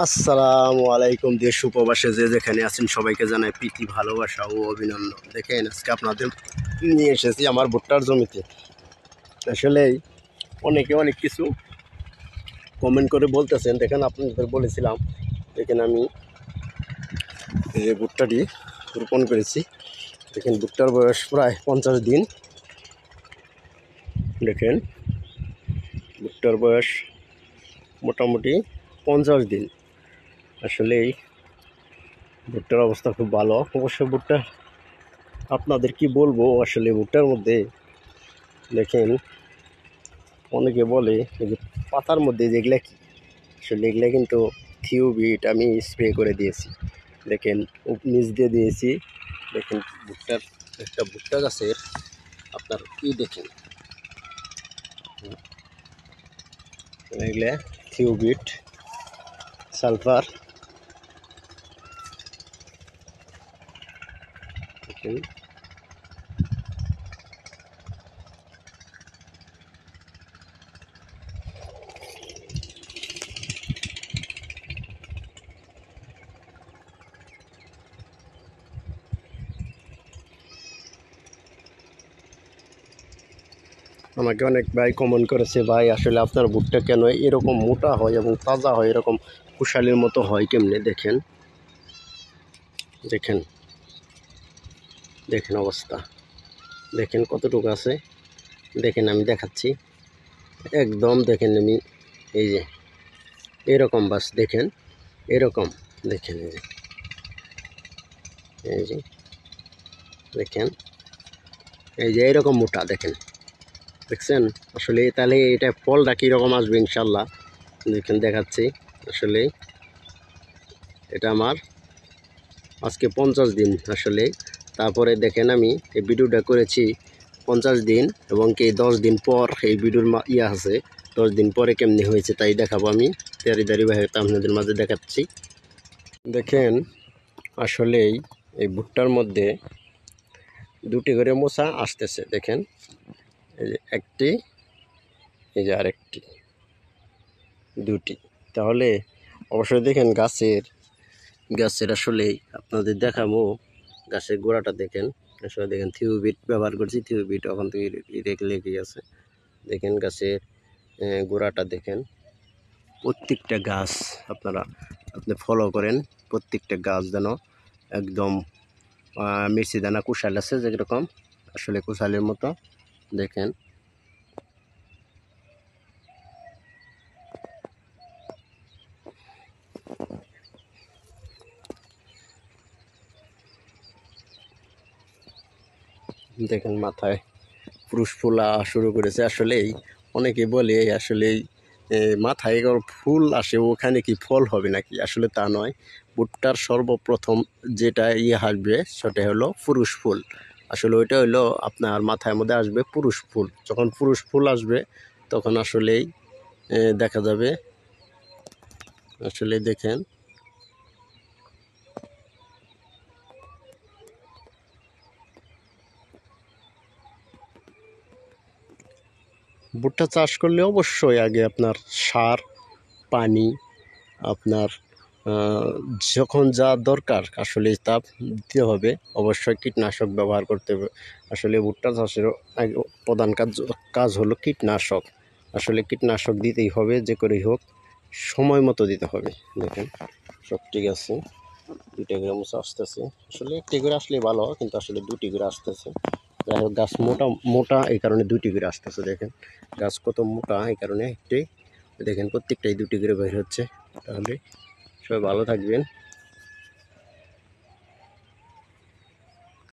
আসসালামু আলাইকুম। দেশ উপবাসে যে যেখানে আছেন সবাইকে জানাই প্রীতি, ভালোবাসা ও অভিনন্দন। দেখেন আজকে আপনাদের নিয়ে এসেছি আমার ভুট্টার জমিতে। আসলেই অনেকে অনেক কিছু কমেন্ট করে বলতেছেন। দেখেন আপনাদের বলেছিলাম, দেখেন আমি এই যে ভুট্টাটি রোপণ করেছি। দেখেন ভুট্টার বয়স প্রায় 50 দিন। দেখেন ভুট্টার বয়স মোটামুটি 50 দিন। আসলেই ভুট্টার অবস্থা খুব ভালো। অবশ্য ভুট্টা আপনাদের কি বলবো, আসলে ভুট্টার মধ্যে দেখেন অনেকে বলে এই যে পাতার মধ্যে যেগুলা কি, আসলে এগুলা কিন্তু থিওবিট আমি স্প্রে করে দিয়েছি। দেখেন নিচ দিয়ে দিয়েছি। দেখেন ভুট্টার একটা ভুট্টা গাছের আপনার দেখেন এগুলা থিওবিট, সালফার। দেখেন আমাকে অনেক ভাই কমেন্ট করেছে, ভাই আসলে আপনার ভুট্টা কেন এরকম মোটা হয় এবং তাজা হয়, এরকম কুশালির মতো হয় কেমনে। দেখেন দেখেন দেখেন অবস্থা, দেখেন কতটুকু আছে। দেখেন আমি দেখাচ্ছি একদম। দেখেন আমি এই যে এরকম, বাস দেখেন এরকম। দেখেন এই যে দেখেন এই যে এরকম মোটা। দেখেন দেখছেন আসলে, তাহলে এটা ফলটা কীরকম আসবে ইনশাল্লাহ দেখেন দেখাচ্ছি। আসলে এটা আমার আজকে 50 দিন। আসলে তারপরে দেখেন আমি এই ভিডিওটা করেছি 50 দিন এবং কি 10 দিন পর এই ভিডিওর আছে 10 দিন পরে কেমনি হয়েছে তাই দেখাবো আমি তাড়াতাড়ি ভাই আপনাদের মাঝে দেখাচ্ছি। দেখেন আসলেই এই ভুট্টার মধ্যে দুটি করে মোচা আসতেছে। দেখেন এই যে একটি, এই যে আরেকটি, দুটি। তাহলে অবশ্যই দেখেন গাছের আসলেই আপনাদের দেখাবো গাছের গোড়াটা। দেখেন আসলে দেখেন থিওবিট ব্যবহার করছি, থিওবিট ওখান থেকে লেগে আছে। দেখেন গাছের গোড়াটা দেখেন। প্রত্যেকটা গাছ আপনি ফলো করেন, প্রত্যেকটা গাছ যেন একদম মির্চি দানা কুশাল আছে যেরকম, আসলে কুশালের মতো। দেখেন দেখেন মাথায় পুরুষ ফুলা শুরু করেছে। আসলেই অনেকে বলে আসলেই মাথায় ফুল আসে ওখানে কি ফল হবে নাকি, আসলে তা নয়। ভুট্টার সর্বপ্রথম যেটা আসবে সেটা হলো পুরুষ ফুল। আসলে ওইটা হলো আপনার মাথার মধ্যে আসবে পুরুষ ফুল। যখন পুরুষ ফুল আসবে তখন আসলেই দেখা যাবে। আসলে দেখেন ভুট্টা চাষ করলে অবশ্যই আগে আপনার সার, পানি, আপনার যখন যা দরকার আসলে তা দিতে হবে। অবশ্যই কীটনাশক ব্যবহার করতে হবে। আসলে ভুট্টা চাষের প্রধান কাজ হলো কীটনাশক। আসলে কীটনাশক দিতেই হবে, যে করেই হোক সময় মতো দিতে হবে। দেখেন সব ঠিক আছে, 2টা করে মোচা আসতেছে। আসলে 1টি করে আসলে ভালো, কিন্তু আসলে 2টি করে আসতেছে। যাই হোক গাছ মোটা মোটা এই কারণে 2টি করে আসতেছে। দেখেন গাছ কত মোটা, এই কারণে একটি। দেখেন প্রত্যেকটাই 2টি করে বের হচ্ছে। তাহলে সবাই ভালো থাকবেন।